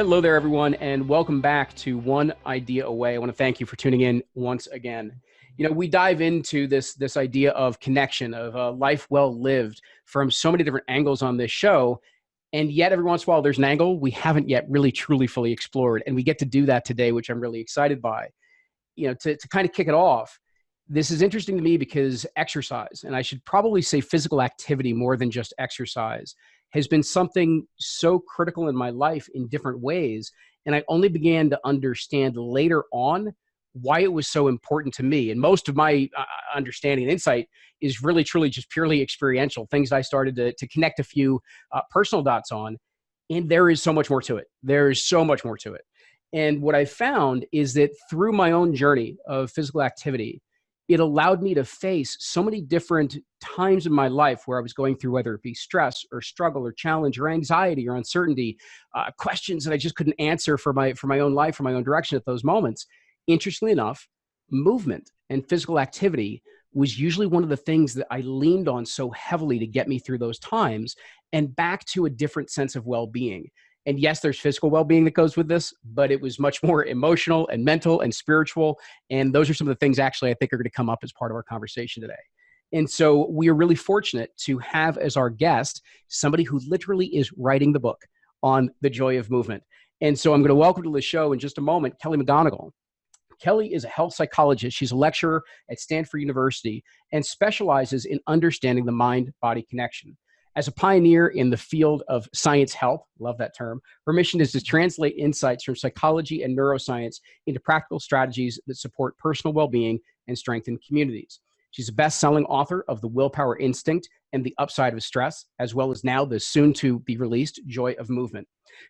Hello there, everyone, and welcome back to One Idea Away. I want to thank you for tuning in once again. You know, we dive into this idea of connection, of a life well lived from so many different angles on this show. And yet every once in a while, there's an angle we haven't yet really truly fully explored. And we get to do that today, which I'm really excited by. You know, to kind of kick it off, this is interesting to me because exercise, and I should probably say physical activity more than just exercise, has been something so critical in my life in different ways. And I only began to understand later on why it was so important to me. And most of my understanding and insight is really, truly just purely experiential, things I started to connect a few personal dots on. And there is so much more to it. There is so much more to it. And what I found is that through my own journey of physical activity, it allowed me to face so many different times in my life where I was going through, whether it be stress or struggle or challenge or anxiety or uncertainty, questions that I just couldn't answer for my own life, for my own direction at those moments. Interestingly enough, movement and physical activity was usually one of the things that I leaned on so heavily to get me through those times and back to a different sense of well-being. And yes, there's physical well-being that goes with this, but it was much more emotional and mental and spiritual. And those are some of the things actually I think are going to come up as part of our conversation today. And so we are really fortunate to have as our guest somebody who literally is writing the book on the joy of movement. And so I'm going to welcome to the show in just a moment, Kelly McGonigal. Kelly is a health psychologist. She's a lecturer at Stanford University and specializes in understanding the mind-body connection. As a pioneer in the field of science health, love that term, her mission is to translate insights from psychology and neuroscience into practical strategies that support personal well-being and strengthen communities. She's a best-selling author of The Willpower Instinct and The Upside of Stress, as well as now the soon-to-be-released Joy of Movement.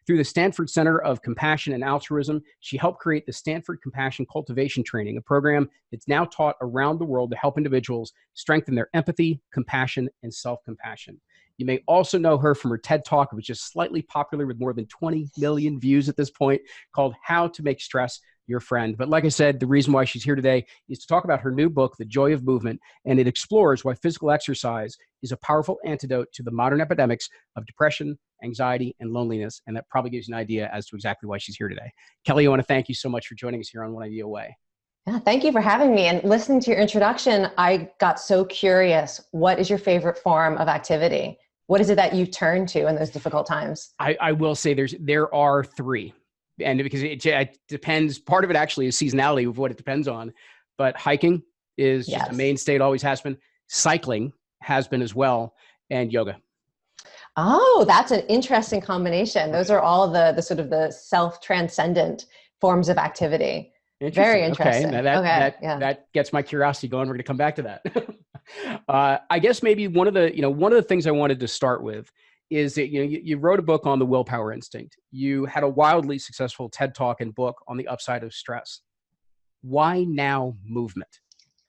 Through the Stanford Center of Compassion and Altruism, she helped create the Stanford Compassion Cultivation Training, a program that's now taught around the world to help individuals strengthen their empathy, compassion, and self-compassion. You may also know her from her TED Talk, which is slightly popular with more than 20 million views at this point, called How to Make Stress Your Friend. But like I said, the reason why she's here today is to talk about her new book, The Joy of Movement, and it explores why physical exercise is a powerful antidote to the modern epidemics of depression, anxiety, and loneliness. And that probably gives you an idea as to exactly why she's here today. Kelly, I want to thank you so much for joining us here on One Idea Away. Yeah, thank you for having me. And listening to your introduction, I got so curious. What is your favorite form of activity? What is it that you turn to in those difficult times? I will say there are three. And because it depends, part of it actually is seasonality of what it depends on. But hiking is just a mainstay, it always has been. Cycling has been as well, and yoga. Oh, that's an interesting combination. Those are all the sort of the self-transcendent forms of activity. Very interesting. Okay, now that gets my curiosity going. We're going to come back to that. I guess maybe one of the things I wanted to start with is that you wrote a book on the willpower instinct. You had a wildly successful TED Talk and book on the upside of stress. Why now movement?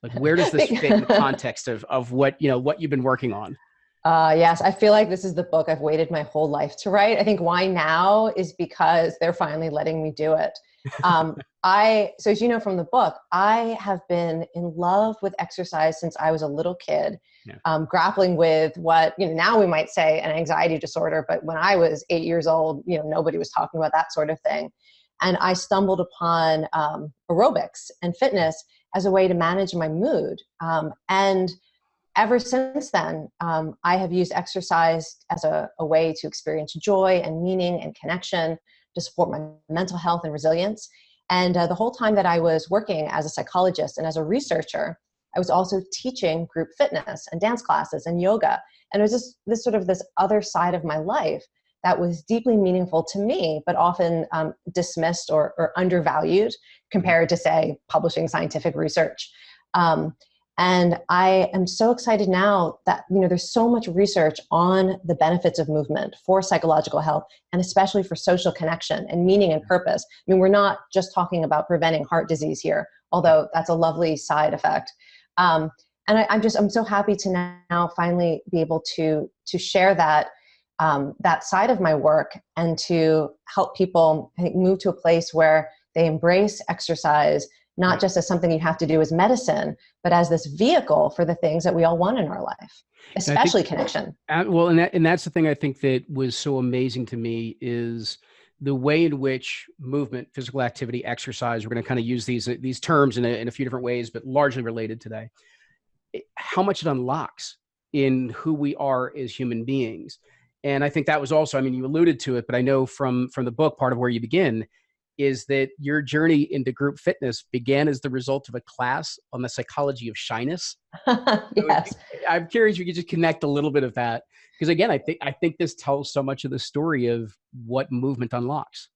Like, where does this fit in the context of what you've been working on? Yes, I feel like this is the book I've waited my whole life to write. I think why now is because they're finally letting me do it. So as you know from the book, I have been in love with exercise since I was a little kid, grappling with what, now we might say an anxiety disorder, but when I was 8 years old, nobody was talking about that sort of thing. And I stumbled upon aerobics and fitness as a way to manage my mood. And ever since then, I have used exercise as a way to experience joy and meaning and connection, to support my mental health and resilience. And the whole time that I was working as a psychologist and as a researcher, I was also teaching group fitness and dance classes and yoga. And it was this other side of my life that was deeply meaningful to me, but often dismissed or undervalued compared to, say, publishing scientific research. And I am so excited now that, there's so much research on the benefits of movement for psychological health, and especially for social connection and meaning and purpose. I mean, we're not just talking about preventing heart disease here, although that's a lovely side effect. And I'm so happy to now finally be able to share that side of my work and to help people, I think, move to a place where they embrace exercise, not just as something you have to do as medicine, but as this vehicle for the things that we all want in our life, especially connection. Well, and that's the thing I think that was so amazing to me is the way in which movement, physical activity, exercise, we're going to kind of use these terms in a few different ways, but largely related today, how much it unlocks in who we are as human beings. And I think that was also, I mean, you alluded to it, but I know from the book, part of where you begin is that your journey into group fitness began as the result of a class on the psychology of shyness. So Yes. I'm curious if you could just connect a little bit of that, because again, I think this tells so much of the story of what movement unlocks.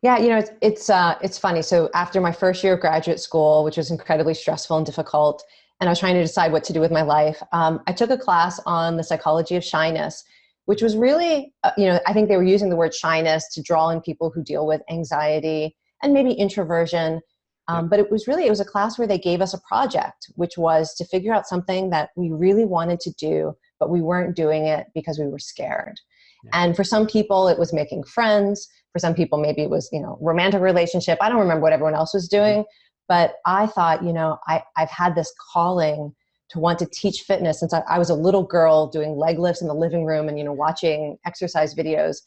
Yeah, it's funny. So after my first year of graduate school, which was incredibly stressful and difficult, and I was trying to decide what to do with my life, I took a class on the psychology of shyness, which was really, I think they were using the word shyness to draw in people who deal with anxiety and maybe introversion. Yeah. But it was a class where they gave us a project, which was to figure out something that we really wanted to do, but we weren't doing it because we were scared. Yeah. And for some people, it was making friends. For some people, maybe it was, romantic relationship. I don't remember what everyone else was doing, but I thought, I've had this calling to want to teach fitness since I was a little girl doing leg lifts in the living room and, watching exercise videos.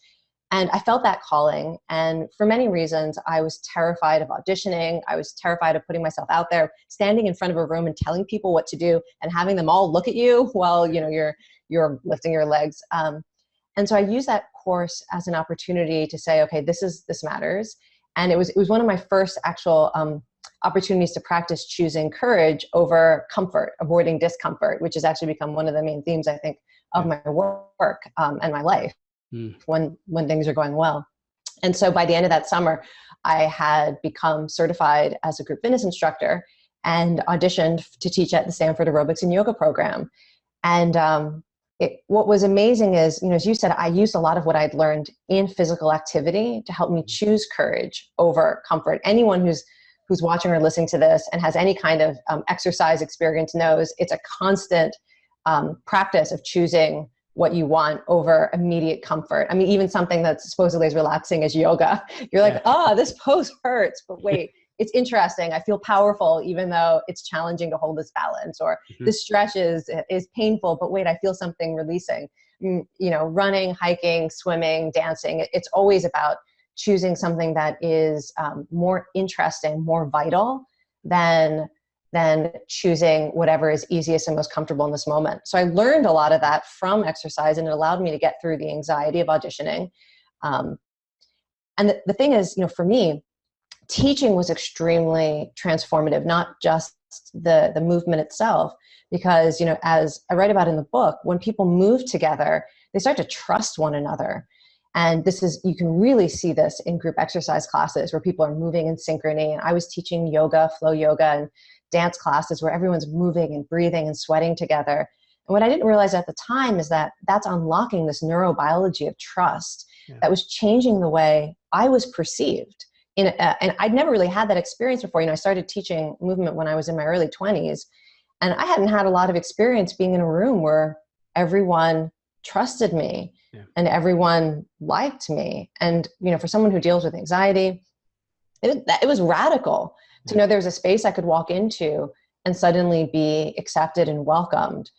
And I felt that calling. And for many reasons, I was terrified of auditioning. I was terrified of putting myself out there, standing in front of a room and telling people what to do and having them all look at you while, you're lifting your legs. And so I used that course as an opportunity to say, okay, this matters. And it was one of my first actual opportunities to practice choosing courage over comfort, avoiding discomfort, which has actually become one of the main themes, I think, of my work and my life when things are going well. And so by the end of that summer, I had become certified as a group fitness instructor and auditioned to teach at the Stanford Aerobics and Yoga program. And what was amazing is, as you said, I used a lot of what I'd learned in physical activity to help me choose courage over comfort. Anyone who's watching or listening to this and has any kind of exercise experience knows it's a constant practice of choosing what you want over immediate comfort. I mean, even something that's supposedly as relaxing as yoga, you're like, this pose hurts, but wait, it's interesting. I feel powerful, even though it's challenging to hold this balance, or this stretch is painful, but wait, I feel something releasing. Running, hiking, swimming, dancing. It's always about choosing something that is more interesting, more vital than choosing whatever is easiest and most comfortable in this moment. So I learned a lot of that from exercise, and it allowed me to get through the anxiety of auditioning. And the thing is, for me, teaching was extremely transformative, not just the movement itself, because, as I write about in the book, when people move together, they start to trust one another. And you can really see this in group exercise classes where people are moving in synchrony. And I was teaching yoga, flow yoga, and dance classes where everyone's moving and breathing and sweating together. And what I didn't realize at the time is that that's unlocking this neurobiology of trust that was changing the way I was perceived. And I'd never really had that experience before. I started teaching movement when I was in my early 20s, and I hadn't had a lot of experience being in a room where everyone trusted me and everyone liked me. And, for someone who deals with anxiety, it was radical to know there was a space I could walk into and suddenly be accepted and welcomed.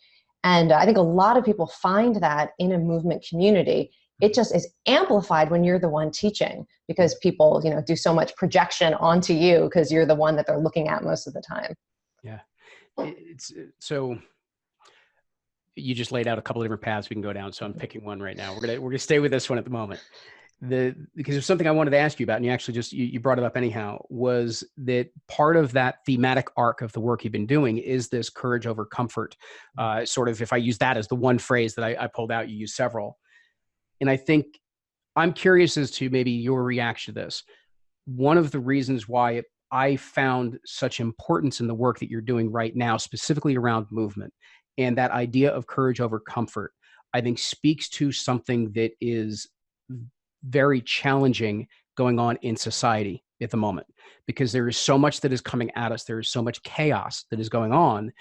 And I think a lot of people find that in a movement community. It just is amplified when you're the one teaching, because people, do so much projection onto you because you're the one that they're looking at most of the time. Yeah. So you just laid out a couple of different paths we can go down. So I'm picking one right now. We're gonna stay with this one at the moment. Because there's something I wanted to ask you about, and you actually you brought it up anyhow, was that part of that thematic arc of the work you've been doing is this courage over comfort. Sort of, if I use that as the one phrase that I pulled out, you used several. And I think I'm curious as to maybe your reaction to this. One of the reasons why I found such importance in the work that you're doing right now, specifically around movement and that idea of courage over comfort, I think speaks to something that is very challenging going on in society at the moment, because there is so much that is coming at us. There is so much chaos that is going on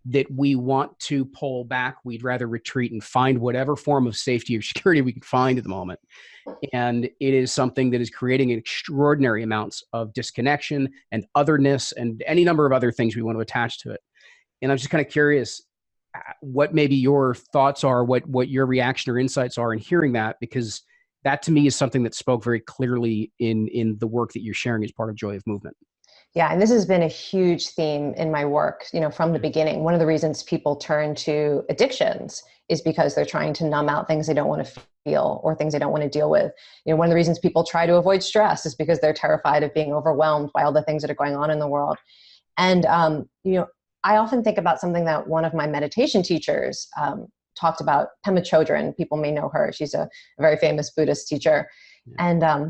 that we want to pull back. We'd rather retreat and find whatever form of safety or security we can find at the moment. And it is something that is creating extraordinary amounts of disconnection and otherness and any number of other things we want to attach to it. And I'm just kind of curious what maybe your thoughts are, what your reaction or insights are in hearing that, because that to me is something that spoke very clearly in the work that you're sharing as part of Joy of Movement. Yeah, and this has been a huge theme in my work, from the beginning. One of the reasons people turn to addictions is because they're trying to numb out things they don't want to feel or things they don't want to deal with. One of the reasons people try to avoid stress is because they're terrified of being overwhelmed by all the things that are going on in the world. And, I often think about something that one of my meditation teachers talked about, Pema Chodron. People may know her. She's a very famous Buddhist teacher. Yeah. And I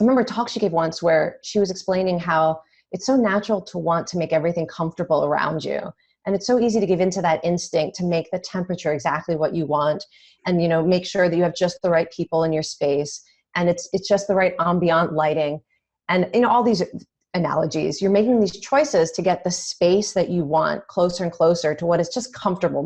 remember a talk she gave once where she was explaining how it's so natural to want to make everything comfortable around you. And it's so easy to give into that instinct to make the temperature exactly what you want and, make sure that you have just the right people in your space and it's just the right ambient lighting. And, all these analogies, you're making these choices to get the space that you want closer and closer to what is just comfortable,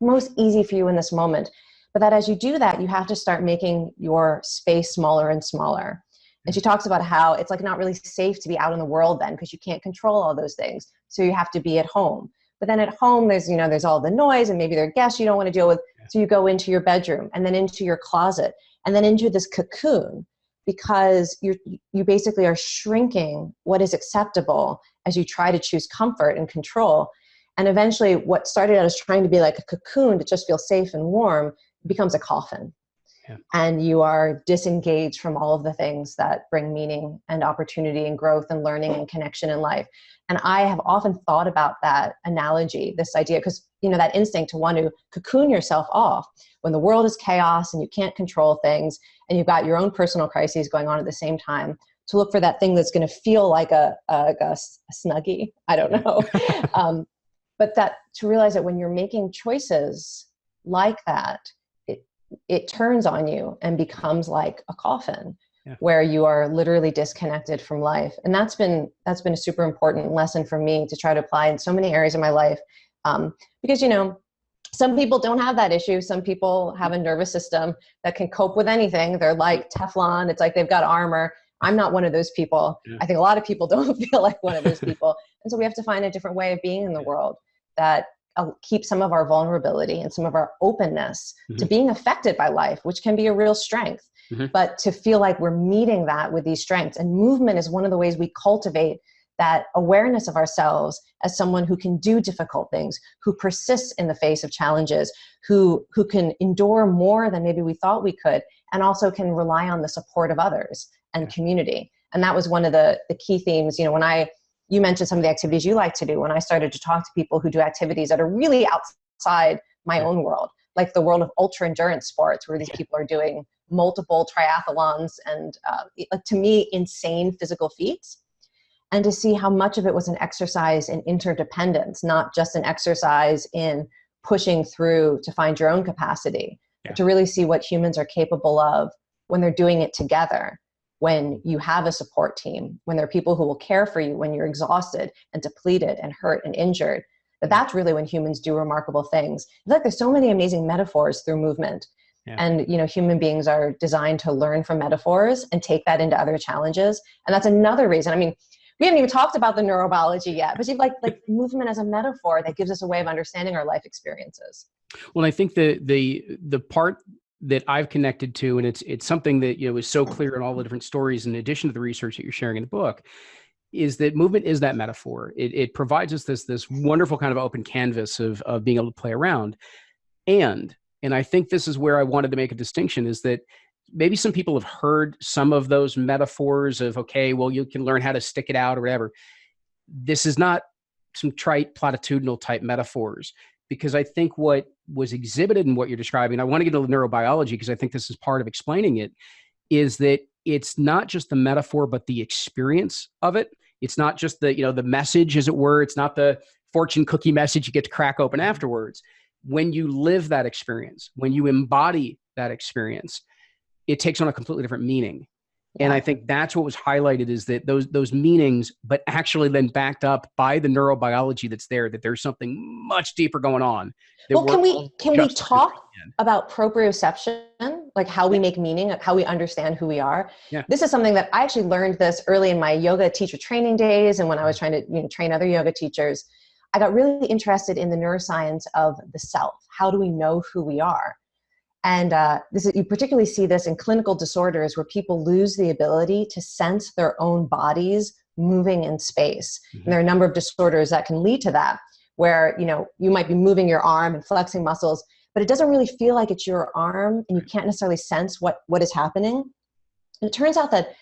most easy for you in this moment. But that as you do that, you have to start making your space smaller and smaller. And she talks about how it's like not really safe to be out in the world then because you can't control all those things. So you have to be at home. But then at home, there's all the noise and maybe there are guests you don't want to deal with. So you go into your bedroom and then into your closet and then into this cocoon because you basically are shrinking what is acceptable as you try to choose comfort and control. And eventually what started out as trying to be like a cocoon to just feel safe and warm becomes a coffin. Yeah. And you are disengaged from all of the things that bring meaning and opportunity and growth and learning and connection in life. And I have often thought about that analogy, this idea, because, that instinct to want to cocoon yourself off when the world is chaos and you can't control things and you've got your own personal crises going on at the same time, to look for that thing that's going to feel like a snuggie. I don't know. But that to realize that when you're making choices like that, it turns on you and becomes like a coffin. Yeah. Where you are literally disconnected from life. And that's been a super important lesson for me to try to apply in so many areas of my life. Because, some people don't have that issue. Some people have a nervous system that can cope with anything. They're like Teflon. It's like they've got armor. I'm not one of those people. Yeah. I think a lot of people don't feel like one of those people. And so we have to find a different way of being in the world that keep some of our vulnerability and some of our openness to being affected by life, which can be a real strength. But to feel like we're meeting that with these strengths. And movement is one of the ways we cultivate that awareness of ourselves as someone who can do difficult things, who persists in the face of challenges, who can endure more than maybe we thought we could, and also can rely on the support of others and community. And that was one of the key themes, you mentioned some of the activities you like to do. When I started to talk to people who do activities that are really outside my own world, like the world of ultra endurance sports, where these people are doing multiple triathlons and to me, insane physical feats. And to see how much of it was an exercise in interdependence, not just an exercise in pushing through to find your own capacity, but to really see what humans are capable of when they're doing it together, when you have a support team, when there are people who will care for you when you're exhausted and depleted and hurt and injured. That's really when humans do remarkable things. I feel like there's so many amazing metaphors through movement. Yeah. And, human beings are designed to learn from metaphors and take that into other challenges. And that's another reason. I mean, we haven't even talked about the neurobiology yet, but you've like movement as a metaphor that gives us a way of understanding our life experiences. Well, I think the part that I've connected to, and it's something that, is so clear in all the different stories, in addition to the research that you're sharing in the book, is that movement is that metaphor. It provides us this wonderful kind of open canvas of being able to play around. And I think this is where I wanted to make a distinction, is that maybe some people have heard some of those metaphors of, okay, well, you can learn how to stick it out or whatever. This is not some trite platitudinal type metaphors, because I think what was exhibited in what you're describing, I want to get into neurobiology because I think this is part of explaining it, is that it's not just the metaphor, but the experience of it. It's not just the message, as it were. It's not the fortune cookie message you get to crack open afterwards. When you live that experience, when you embody that experience, it takes on a completely different meaning. Yeah. And I think that's what was highlighted, is that those meanings, but actually then backed up by the neurobiology that's there, that there's something much deeper going on. Well, can we talk about proprioception, like how we make meaning, how we understand who we are? Yeah. This is something that I actually learned this early in my yoga teacher training days. And when I was trying to train other yoga teachers, I got really interested in the neuroscience of the self. How do we know who we are? And you particularly see this in clinical disorders where people lose the ability to sense their own bodies moving in space. Mm-hmm. And there are a number of disorders that can lead to that, where you might be moving your arm and flexing muscles, but it doesn't really feel like it's your arm, and you can't necessarily sense what is happening. And it turns out that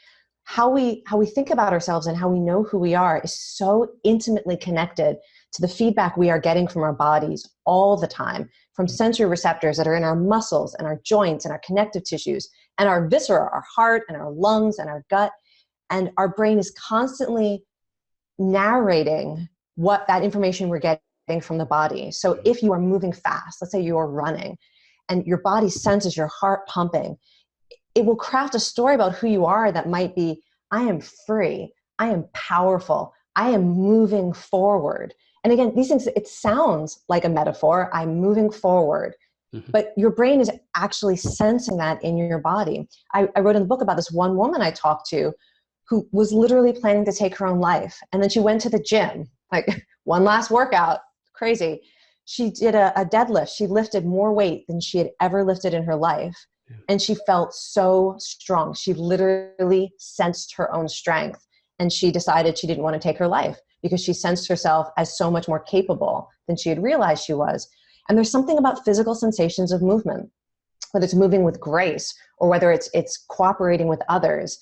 how we think about ourselves and how we know who we are is so intimately connected to the feedback we are getting from our bodies all the time, from sensory receptors that are in our muscles and our joints and our connective tissues and our viscera, our heart and our lungs and our gut. And our brain is constantly narrating what that information we're getting from the body. So if you are moving fast, let's say you are running, and your body senses your heart pumping, it will craft a story about who you are that might be, I am free, I am powerful, I am moving forward. And again, these things, it sounds like a metaphor, I'm moving forward, but your brain is actually sensing that in your body. I wrote in the book about this one woman I talked to who was literally planning to take her own life. And then she went to the gym, like one last workout, crazy. She did a deadlift. She lifted more weight than she had ever lifted in her life. And she felt so strong. She literally sensed her own strength. And she decided she didn't want to take her life because she sensed herself as so much more capable than she had realized she was. And there's something about physical sensations of movement, whether it's moving with grace or whether it's cooperating with others,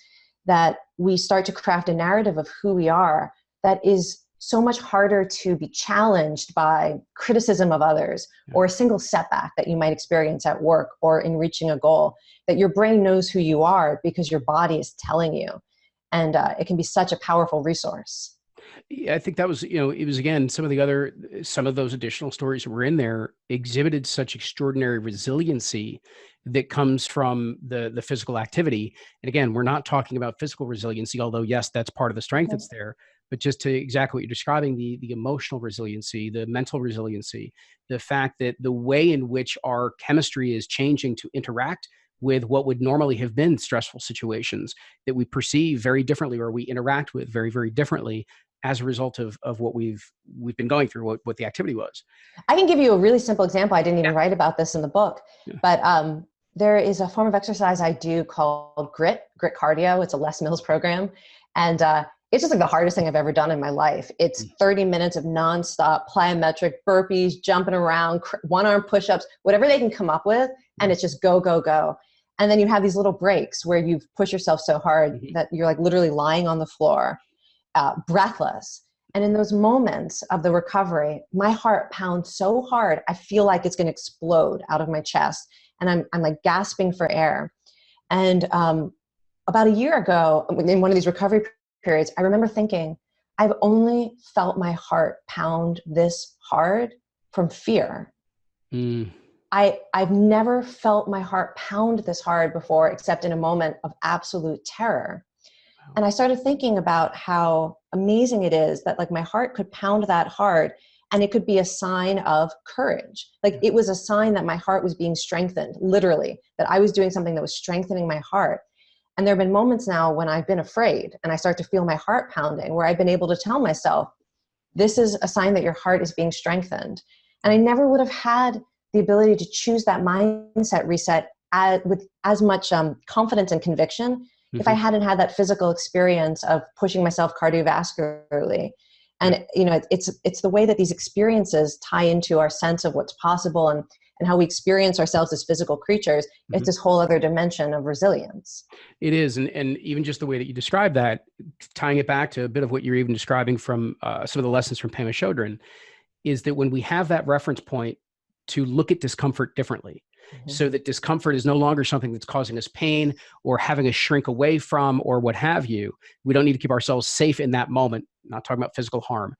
that we start to craft a narrative of who we are that is so much harder to be challenged by criticism of others or a single setback that you might experience at work or in reaching a goal, that your brain knows who you are because your body is telling you. And it can be such a powerful resource. Yeah, I think that was, it was, again, some of those additional stories that were in there exhibited such extraordinary resiliency that comes from the physical activity. And again, we're not talking about physical resiliency, although yes, that's part of the strength that's there, but just to exactly what you're describing, the emotional resiliency, the mental resiliency, the fact that the way in which our chemistry is changing to interact with what would normally have been stressful situations that we perceive very differently, or we interact with very, very differently as a result of what we've been going through, what the activity was. I can give you a really simple example. I didn't even write about this in the book, but there is a form of exercise I do called grit cardio. It's a Les Mills program. And it's just like the hardest thing I've ever done in my life. It's 30 minutes of nonstop plyometric burpees, jumping around, one arm push-ups, whatever they can come up with. And it's just go, go, go. And then you have these little breaks where you push yourself so hard that you're like literally lying on the floor, breathless. And in those moments of the recovery, my heart pounds so hard, I feel like it's going to explode out of my chest. And I'm like gasping for air. And about a year ago, in one of these recovery periods, I remember thinking, I've only felt my heart pound this hard from fear. I've never felt my heart pound this hard before, except in a moment of absolute terror. And I started thinking about how amazing it is that like my heart could pound that hard and it could be a sign of courage. Like it was a sign that my heart was being strengthened, literally, that I was doing something that was strengthening my heart. And there have been moments now when I've been afraid and I start to feel my heart pounding, where I've been able to tell myself, this is a sign that your heart is being strengthened. And I never would have had the ability to choose that mindset reset with as much confidence and conviction if I hadn't had that physical experience of pushing myself cardiovascularly. And it's the way that these experiences tie into our sense of what's possible and how we experience ourselves as physical creatures. It's this whole other dimension of resilience. It is. And even just the way that you describe that, tying it back to a bit of what you're even describing from some of the lessons from Pema Chodron, is that when we have that reference point to look at discomfort differently, so that discomfort is no longer something that's causing us pain or having us shrink away from or what have you. We don't need to keep ourselves safe in that moment, not talking about physical harm.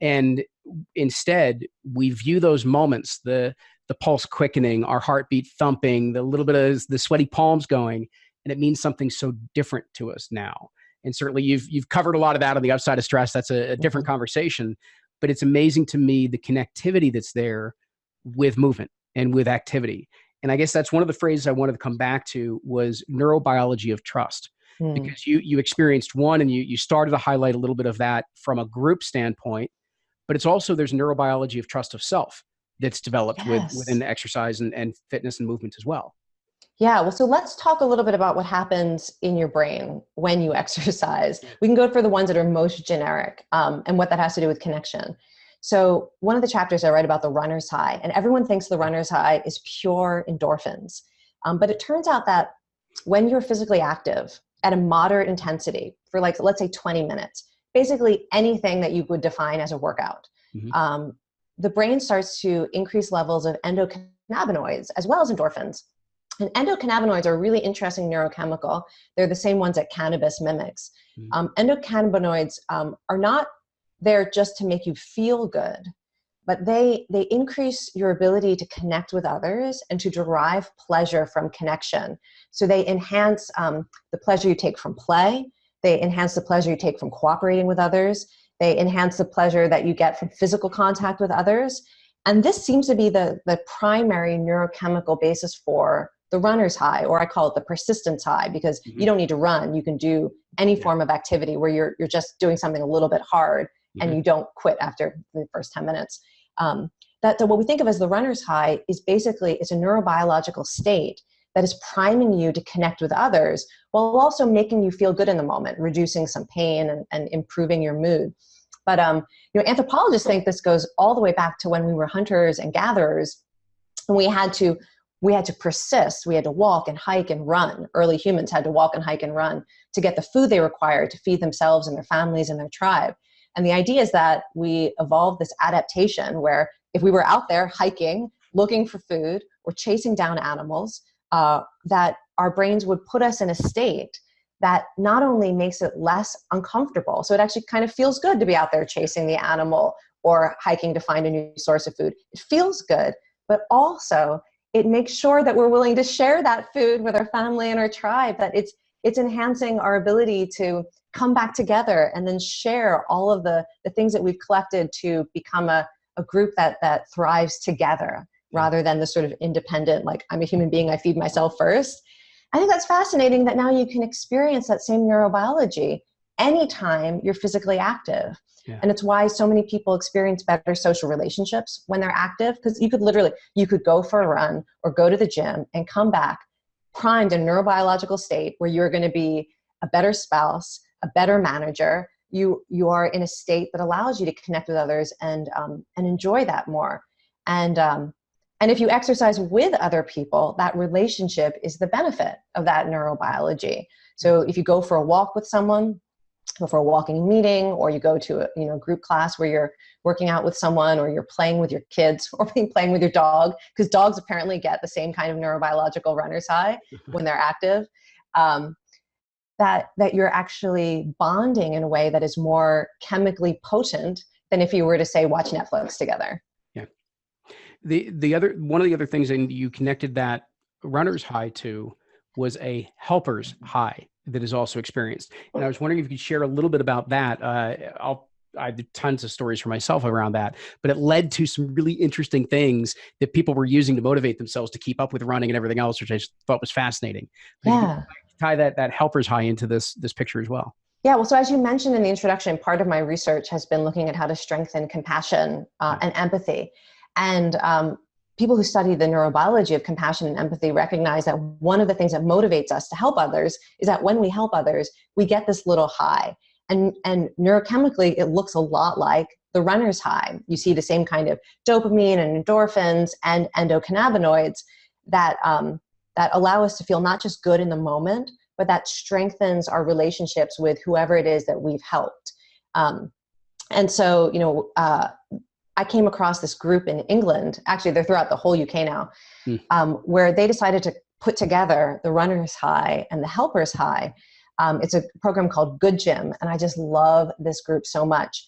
And instead, we view those moments, the pulse quickening, our heartbeat thumping, the little bit of the sweaty palms going, and it means something so different to us now. And certainly you've covered a lot of that on the upside of stress. That's a different conversation, but it's amazing to me the connectivity that's there with movement and with activity. And I guess that's one of the phrases I wanted to come back to was neurobiology of trust, because you experienced one and you started to highlight a little bit of that from a group standpoint, but it's also there's neurobiology of trust of self, that's developed within Yes. the exercise and fitness and movement as well. Yeah, well, so let's talk a little bit about what happens in your brain when you exercise. Yeah. We can go for the ones that are most generic, and what that has to do with connection. So one of the chapters I write about the runner's high, and everyone thinks the runner's high is pure endorphins. But it turns out that when you're physically active at a moderate intensity for, like, let's say 20 minutes, basically anything that you would define as a workout, Mm-hmm. the brain starts to increase levels of endocannabinoids as well as endorphins. And endocannabinoids are a really interesting neurochemical. They're the same ones that cannabis mimics. Mm-hmm. Endocannabinoids are not there just to make you feel good, but they increase your ability to connect with others and to derive pleasure from connection. So they enhance the pleasure you take from play. They enhance the pleasure you take from cooperating with others. They enhance the pleasure that you get from physical contact with others. And this seems to be the primary neurochemical basis for the runner's high, or I call it the persistence high, because Mm-hmm. you don't need to run. You can do any form of activity where you're just doing something a little bit hard, and you don't quit after the first 10 minutes. That what we think of as the runner's high is basically, it's a neurobiological state that is priming you to connect with others while also making you feel good in the moment, reducing some pain and improving your mood. But anthropologists think this goes all the way back to when we were hunters and gatherers, and we had to persist. We had to walk and hike and run. Early humans had to walk and hike and run to get the food they required to feed themselves and their families and their tribe. And the idea is that we evolved this adaptation where if we were out there hiking, looking for food, or chasing down animals, that our brains would put us in a state that not only makes it less uncomfortable, so it actually kind of feels good to be out there chasing the animal or hiking to find a new source of food. It feels good, but also it makes sure that we're willing to share that food with our family and our tribe, that it's enhancing our ability to come back together and then share all of the things that we've collected to become a group that thrives together, rather than the sort of independent, like, I'm a human being, I feed myself first. I think that's fascinating that now you can experience that same neurobiology anytime you're physically active. Yeah. And it's why so many people experience better social relationships when they're active, because you could go for a run or go to the gym and come back primed in a neurobiological state where you're going to be a better spouse, a better manager. You are in a state that allows you to connect with others and enjoy that more. And if you exercise with other people, that relationship is the benefit of that neurobiology. So if you go for a walk with someone, go for a walking meeting, or you go to a group class where you're working out with someone, or you're playing with your kids, or playing with your dog, because dogs apparently get the same kind of neurobiological runner's high when they're active, that you're actually bonding in a way that is more chemically potent than if you were to, say, watch Netflix together. Yeah. One of the other things, and you connected that runner's high to, was a helper's high that is also experienced. And I was wondering if you could share a little bit about that. I have tons of stories for myself around that, but it led to some really interesting things that people were using to motivate themselves to keep up with running and everything else, which I just thought was fascinating. But you can tie that helper's high into this picture as well. Yeah, well, so as you mentioned in the introduction, part of my research has been looking at how to strengthen compassion and empathy. And people who study the neurobiology of compassion and empathy recognize that one of the things that motivates us to help others is that when we help others, we get this little high. And neurochemically, it looks a lot like the runner's high. You see the same kind of dopamine and endorphins and endocannabinoids that allow us to feel not just good in the moment, but that strengthens our relationships with whoever it is that we've helped. And so, I came across this group in England, actually they're throughout the whole UK now, where they decided to put together the runner's high and the helper's high. It's a program called Good Gym, and I just love this group so much.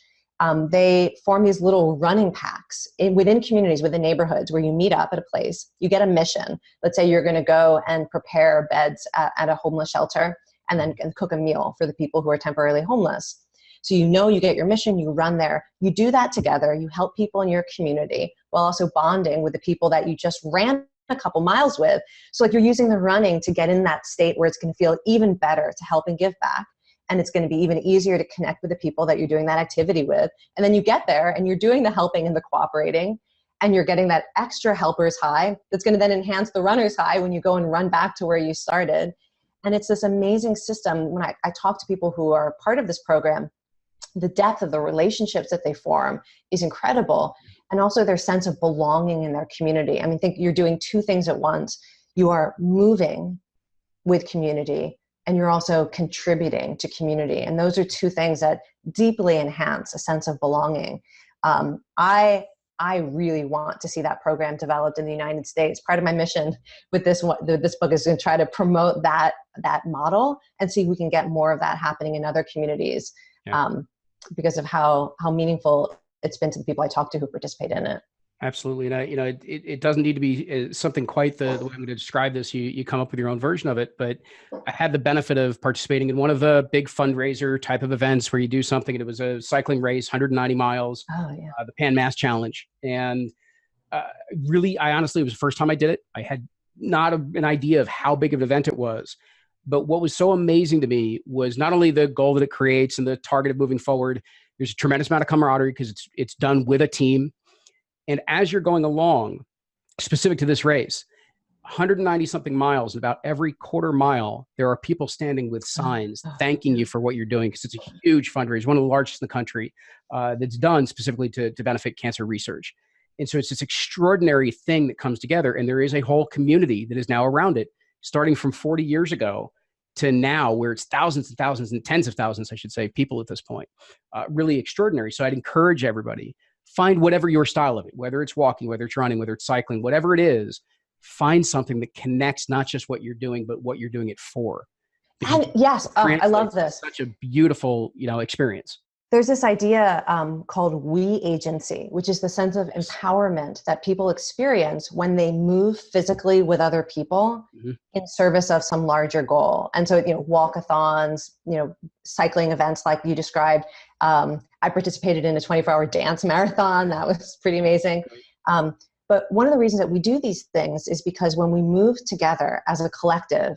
They form these little running packs within communities, within neighborhoods, where you meet up at a place, you get a mission. Let's say you're going to go and prepare beds at a homeless shelter and then cook a meal for the people who are temporarily homeless. So you get your mission, you run there, you do that together, you help people in your community while also bonding with the people that you just ran a couple miles with. So like you're using the running to get in that state where it's going to feel even better to help and give back. And it's going to be even easier to connect with the people that you're doing that activity with. And then you get there and you're doing the helping and the cooperating. and you're getting that extra helper's high that's going to then enhance the runner's high when you go and run back to where you started. And it's this amazing system. When I talk to people who are part of this program, the depth of the relationships that they form is incredible. And also their sense of belonging in their community. I mean, think you're doing two things at once. You are moving with community, and you're also contributing to community. And those are two things that deeply enhance a sense of belonging. I really want to see that program developed in the United States. Part of my mission with this book is to try to promote that model and see if we can get more of that happening in other communities, because of how meaningful it's been to the people I talk to who participate in it. Absolutely. And it doesn't need to be something quite the way I'm going to describe this. You come up with your own version of it, but I had the benefit of participating in one of the big fundraiser type of events where you do something, and it was a cycling race, 190 miles, the Pan Mass Challenge. And really, I honestly, it was the first time I did it. I had not an idea of how big of an event it was, but what was so amazing to me was not only the goal that it creates and the target of moving forward. There's a tremendous amount of camaraderie because it's done with a team. And as you're going along, specific to this race, 190 something miles, about every quarter mile, there are people standing with signs thanking you for what you're doing, because it's a huge fundraiser, one of the largest in the country, that's done specifically to benefit cancer research. And so it's this extraordinary thing that comes together, and there is a whole community that is now around it, starting from 40 years ago to now, where it's thousands and thousands and tens of thousands, I should say, people at this point. Really extraordinary. So I'd encourage everybody, find whatever your style of it, whether it's walking, whether it's running, whether it's cycling, whatever it is, find something that connects not just what you're doing, but what you're doing it for. And yes, I love this. Such a beautiful, experience. There's this idea called we agency, which is the sense of empowerment that people experience when they move physically with other people in service of some larger goal. And so, walkathons, cycling events like you described. I participated in a 24-hour dance marathon. That was pretty amazing. But one of the reasons that we do these things is because when we move together as a collective,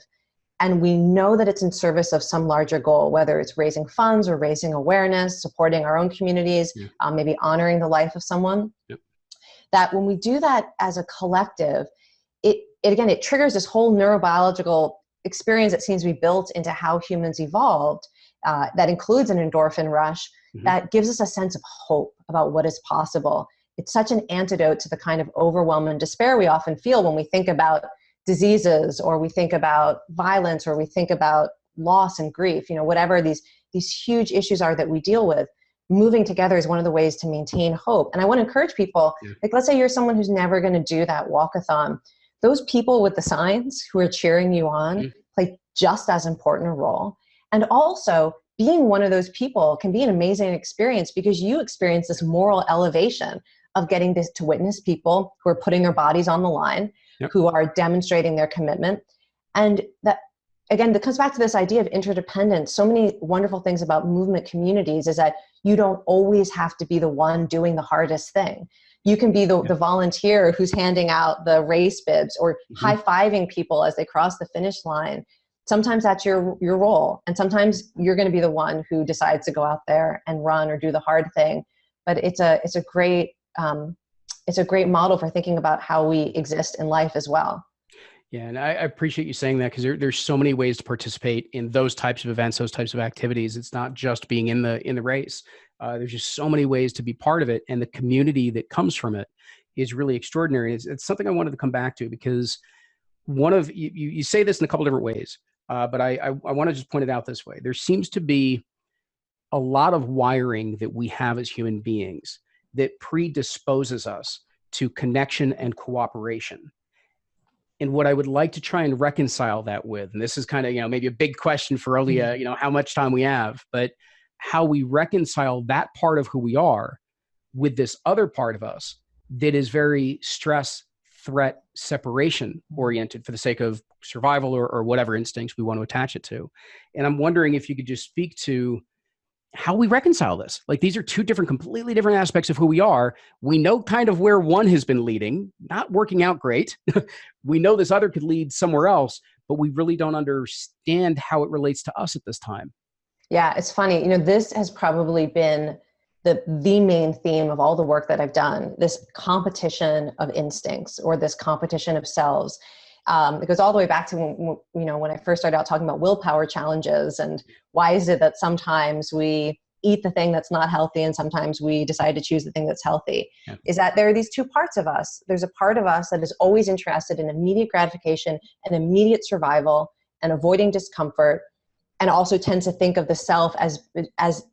and we know that it's in service of some larger goal, whether it's raising funds or raising awareness, supporting our own communities, maybe honoring the life of someone, that when we do that as a collective, it triggers this whole neurobiological experience that seems to be built into how humans evolved, that includes an endorphin rush, that gives us a sense of hope about what is possible. It's such an antidote to the kind of overwhelm and despair we often feel when we think about diseases, or we think about violence, or we think about loss and grief, whatever these huge issues are that we deal with. Moving together is one of the ways to maintain hope. And I want to encourage people, like, let's say you're someone who's never going to do that walkathon. Those people with the signs who are cheering you on play just as important a role. And also, being one of those people can be an amazing experience, because you experience this moral elevation of getting to witness people who are putting their bodies on the line, who are demonstrating their commitment. And that, again, that comes back to this idea of interdependence. So many wonderful things about movement communities is that you don't always have to be the one doing the hardest thing. You can be the volunteer who's handing out the race bibs, or high-fiving people as they cross the finish line. Sometimes that's your role. And sometimes you're going to be the one who decides to go out there and run or do the hard thing. But it's a great model for thinking about how we exist in life as well. Yeah, and I appreciate you saying that, because there's so many ways to participate in those types of events, those types of activities. It's not just being in the race. There's just so many ways to be part of it, and the community that comes from it is really extraordinary. It's something I wanted to come back to, because one of you say this in a couple different ways, but I want to just point it out this way. There seems to be a lot of wiring that we have as human beings that predisposes us to connection and cooperation. And what I would like to try and reconcile that with, and this is kind of, maybe a big question for Olia, how much time we have, but how we reconcile that part of who we are with this other part of us that is very stress, threat, separation oriented for the sake of survival or whatever instincts we want to attach it to. And I'm wondering if you could just speak to how we reconcile this. Like, these are two completely different aspects of who we are. We know kind of where one has been leading, not working out great. We know this other could lead somewhere else, but we really don't understand how it relates to us at this time. Yeah, it's funny. This has probably been the main theme of all the work that I've done, this competition of instincts or this competition of selves. It goes all the way back to when I first started out talking about willpower challenges and why is it that sometimes we eat the thing that's not healthy and sometimes we decide to choose the thing that's healthy. Yeah. Is that there are these two parts of us. There's a part of us that is always interested in immediate gratification and immediate survival and avoiding discomfort, and also tends to think of the self as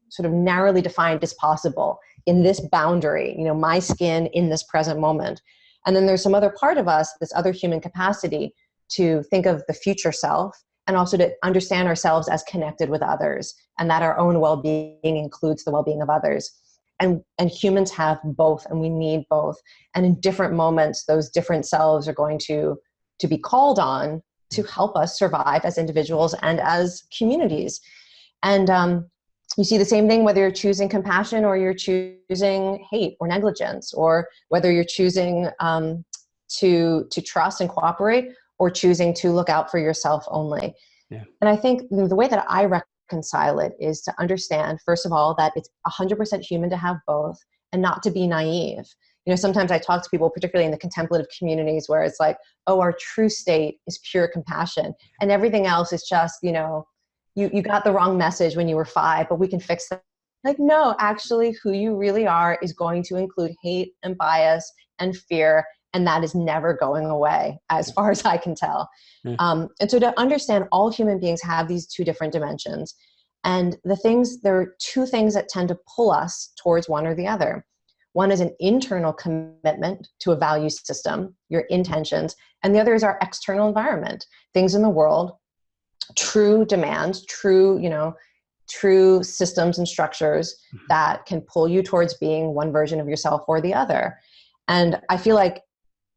sort of narrowly defined as possible in this boundary, my skin in this present moment. And then there's some other part of us, this other human capacity to think of the future self and also to understand ourselves as connected with others, and that our own well-being includes the well-being of others. And humans have both, and we need both. And in different moments, those different selves are going to be called on to help us survive as individuals and as communities. And you see the same thing whether you're choosing compassion or you're choosing hate or negligence, or whether you're choosing to trust and cooperate or choosing to look out for yourself only. Yeah. And I think the way that I reconcile it is to understand, first of all, that it's 100% human to have both and not to be naive. Sometimes I talk to people, particularly in the contemplative communities, where it's like, oh, our true state is pure compassion and everything else is just, you got the wrong message when you were 5, but we can fix that. Like, no, actually, who you really are is going to include hate and bias and fear, and that is never going away, as far as I can tell. And so to understand all human beings have these two different dimensions. And there are two things that tend to pull us towards one or the other. One is an internal commitment to a value system, your intentions, and the other is our external environment, things in the world, true demands, true systems and structures that can pull you towards being one version of yourself or the other. And I feel like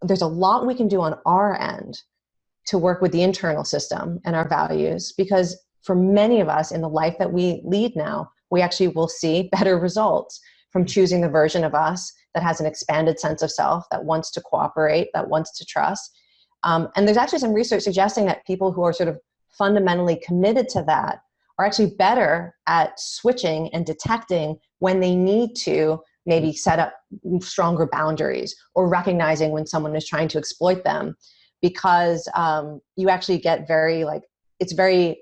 there's a lot we can do on our end to work with the internal system and our values, because for many of us in the life that we lead now, we actually will see better results from choosing the version of us that has an expanded sense of self, that wants to cooperate, that wants to trust. And there's actually some research suggesting that people who are sort of fundamentally committed to that are actually better at switching and detecting when they need to maybe set up stronger boundaries, or recognizing when someone is trying to exploit them, because you actually get it's very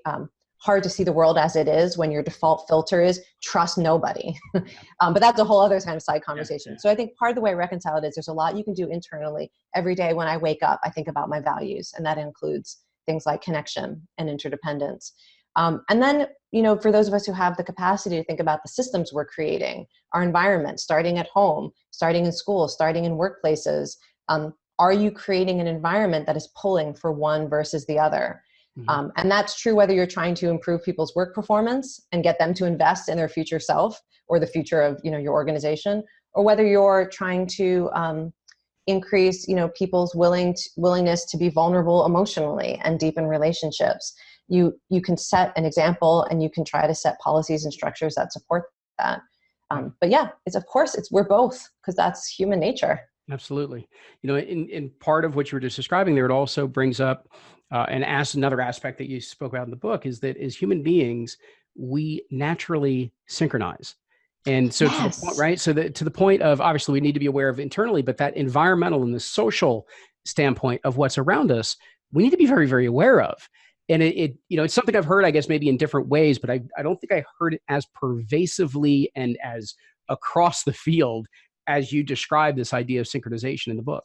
hard to see the world as it is when your default filter is trust nobody. But that's a whole other kind of side conversation. So I think part of the way I reconcile it is there's a lot you can do internally. Every day when I wake up, I think about my values, and that includes things like connection and interdependence. And then, for those of us who have the capacity to think about the systems we're creating, our environment, starting at home, starting in school, starting in workplaces, are you creating an environment that is pulling for one versus the other? Mm-hmm. And that's true whether you're trying to improve people's work performance and get them to invest in their future self or the future of your organization, or whether you're trying to increase people's willingness to be vulnerable emotionally and deepen relationships. You can set an example, and you can try to set policies and structures that support that. But yeah, we're both, because that's human nature. Absolutely. In part of what you were just describing there, it also brings up and asks another aspect that you spoke about in the book, is that as human beings, we naturally synchronize. And so to the point, right? So to the point of, obviously we need to be aware of internally, but that environmental and the social standpoint of what's around us, we need to be very, very aware of. And it's something I've heard, I guess, maybe in different ways, but I don't think I heard it as pervasively and as across the field as you describe this idea of synchronization in the book.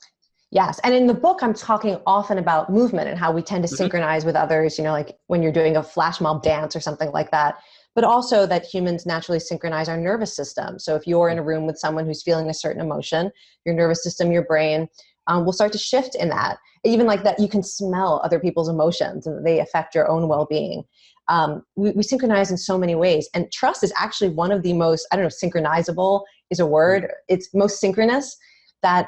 Yes. And in the book, I'm talking often about movement and how we tend to synchronize with others, like when you're doing a flash mob dance or something like that, but also that humans naturally synchronize our nervous system. So if you're in a room with someone who's feeling a certain emotion, your nervous system, your brain will start to shift in that. Even like that, you can smell other people's emotions and they affect your own well-being. We synchronize in so many ways. And trust is actually one of the most, synchronizable is a word. It's most synchronous, that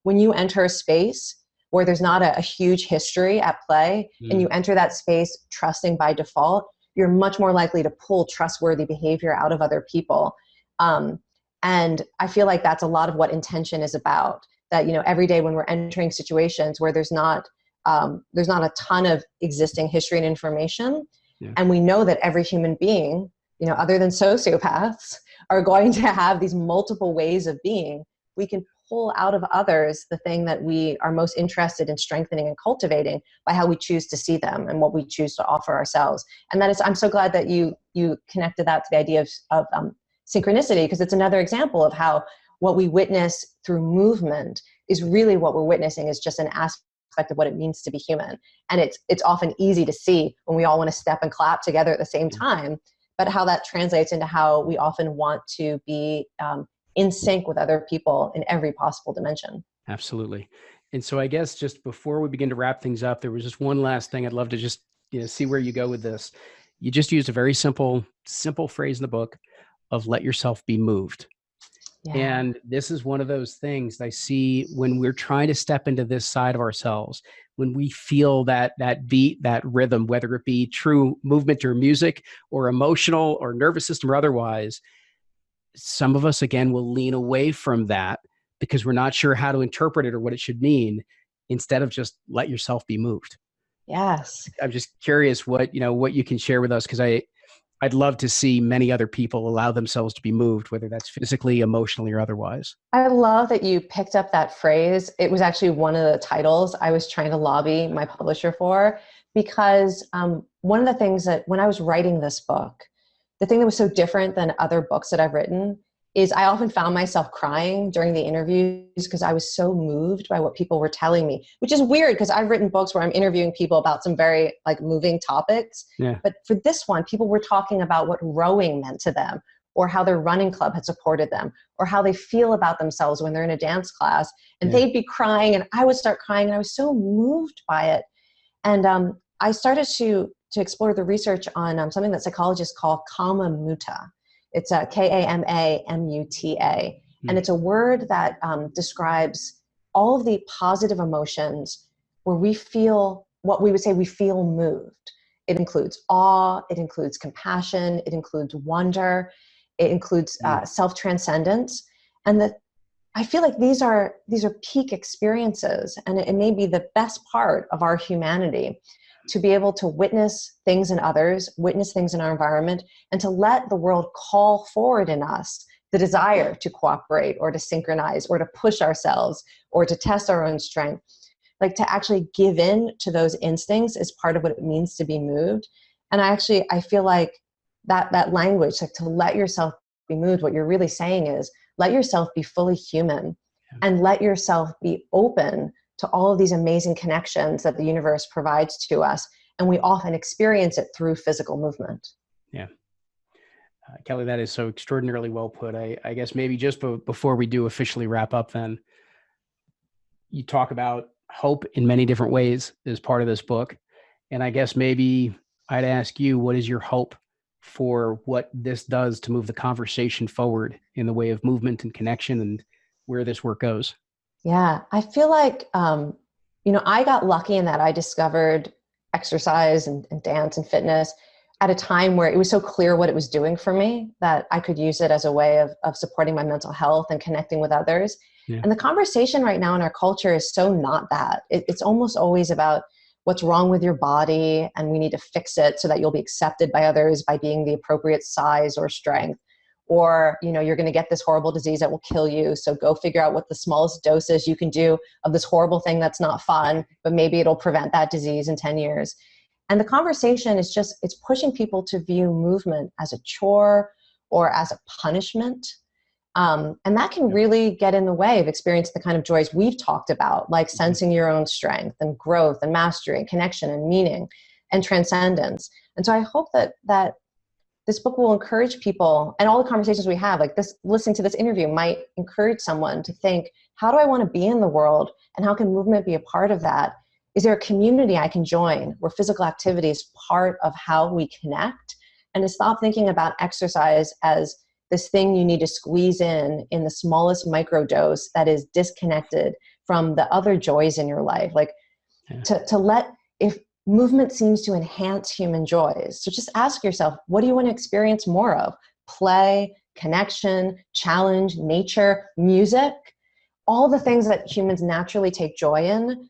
when you enter a space where there's not a huge history at play, and you enter that space trusting by default, you're much more likely to pull trustworthy behavior out of other people. And I feel like that's a lot of what intention is about. That, every day when we're entering situations where there's not a ton of existing history and information, and we know that every human being, other than sociopaths, are going to have these multiple ways of being, we can pull out of others the thing that we are most interested in strengthening and cultivating by how we choose to see them and what we choose to offer ourselves. And that is, I'm so glad that you connected that to the idea of synchronicity, because it's another example of how what we witness through movement is really what we're witnessing is just an aspect of what it means to be human. And it's often easy to see when we all want to step and clap together at the same time, but how that translates into how we often want to be in sync with other people in every possible dimension. Absolutely. And so I guess just before we begin to wrap things up, there was just one last thing I'd love to just see where you go with this. You just used a very simple phrase in the book of let yourself be moved. Yeah. And this is one of those things that I see when we're trying to step into this side of ourselves, when we feel that beat, that rhythm, whether it be true movement or music or emotional or nervous system or otherwise. Some of us, again, will lean away from that because we're not sure how to interpret it or what it should mean, instead of just let yourself be moved. Yes. I'm just curious what you can share with us, because I'd love to see many other people allow themselves to be moved, whether that's physically, emotionally, or otherwise. I love that you picked up that phrase. It was actually one of the titles I was trying to lobby my publisher for, because one of the things that when I was writing this book, the thing that was so different than other books that I've written is I often found myself crying during the interviews because I was so moved by what people were telling me, which is weird because I've written books where I'm interviewing people about some very moving topics. Yeah. But for this one, people were talking about what rowing meant to them, or how their running club had supported them, or how they feel about themselves when they're in a dance class. And they'd be crying and I would start crying, and I was so moved by it. And I started to explore the research on something that psychologists call kama mutta. It's a Kamamuta. And it's a word that describes all of the positive emotions where we feel what we would say we feel moved. It includes awe, it includes compassion, it includes wonder, it includes self-transcendence. And that I feel like these are peak experiences, and it may be the best part of our humanity, to be able to witness things in others, witness things in our environment, and to let the world call forward in us the desire to cooperate or to synchronize or to push ourselves or to test our own strength. Like to actually give in to those instincts is part of what it means to be moved. And I feel like that language, like to let yourself be moved, what you're really saying is let yourself be fully human and let yourself be open to all of these amazing connections that the universe provides to us. And we often experience it through physical movement. Yeah. Kelly, that is so extraordinarily well put. I guess maybe just before we do officially wrap up, then you talk about hope in many different ways as part of this book. And I guess maybe I'd ask you, what is your hope for what this does to move the conversation forward in the way of movement and connection and where this work goes? Yeah, I feel like, I got lucky in that I discovered exercise and dance and fitness at a time where it was so clear what it was doing for me that I could use it as a way of supporting my mental health and connecting with others. Yeah. And the conversation right now in our culture is so not that. It's almost always about what's wrong with your body, and we need to fix it so that you'll be accepted by others by being the appropriate size or strength. Or, you're going to get this horrible disease that will kill you. So go figure out what the smallest doses you can do of this horrible thing that's not fun, but maybe it'll prevent that disease in 10 years. And the conversation is it's pushing people to view movement as a chore or as a punishment. And that can really get in the way of experiencing the kind of joys we've talked about, like sensing your own strength and growth and mastery and connection and meaning and transcendence. And so I hope that this book will encourage people, and all the conversations we have, like this, listening to this interview might encourage someone to think, how do I want to be in the world? And how can movement be a part of that? Is there a community I can join where physical activity is part of how we connect? And to stop thinking about exercise as this thing you need to squeeze in the smallest microdose that is disconnected from the other joys in your life. Like to let, if movement seems to enhance human joys. So just ask yourself, what do you want to experience more of? Play, connection, challenge, nature, music, all the things that humans naturally take joy in.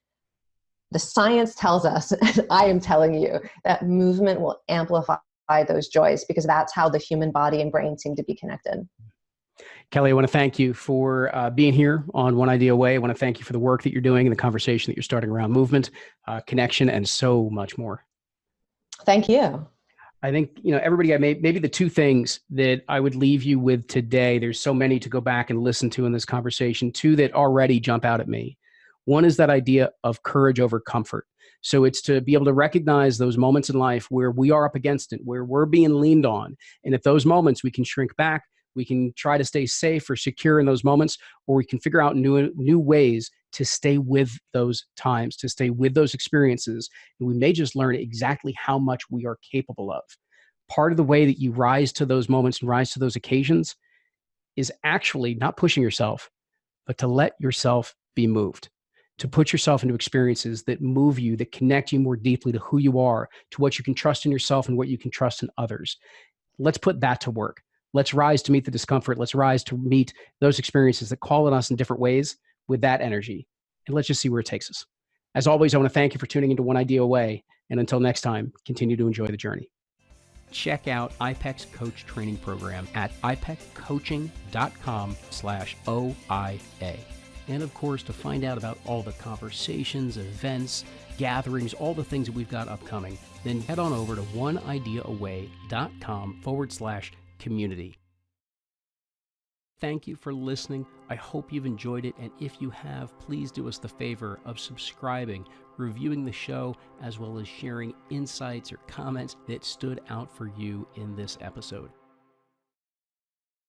The science tells us, and I am telling you, that movement will amplify those joys because that's how the human body and brain seem to be connected. Kelly, I want to thank you for being here on One Idea Away. I want to thank you for the work that you're doing and the conversation that you're starting around movement, connection, and so much more. Thank you. I think, everybody, maybe the two things that I would leave you with today, there's so many to go back and listen to in this conversation, two that already jump out at me. One is that idea of courage over comfort. So it's to be able to recognize those moments in life where we are up against it, where we're being leaned on. And at those moments, we can shrink back. We can try to stay safe or secure in those moments, or we can figure out new ways to stay with those times, to stay with those experiences. And we may just learn exactly how much we are capable of. Part of the way that you rise to those moments and rise to those occasions is actually not pushing yourself, but to let yourself be moved, to put yourself into experiences that move you, that connect you more deeply to who you are, to what you can trust in yourself and what you can trust in others. Let's put that to work. Let's rise to meet the discomfort. Let's rise to meet those experiences that call on us in different ways with that energy. And let's just see where it takes us. As always, I want to thank you for tuning into One Idea Away. And until next time, continue to enjoy the journey. Check out IPEC's coach training program at ipeccoaching.com/OIA. And of course, to find out about all the conversations, events, gatherings, all the things that we've got upcoming, then head on over to oneideaaway.com/community. Thank you for listening. I hope you've enjoyed it. And if you have, please do us the favor of subscribing, reviewing the show, as well as sharing insights or comments that stood out for you in this episode.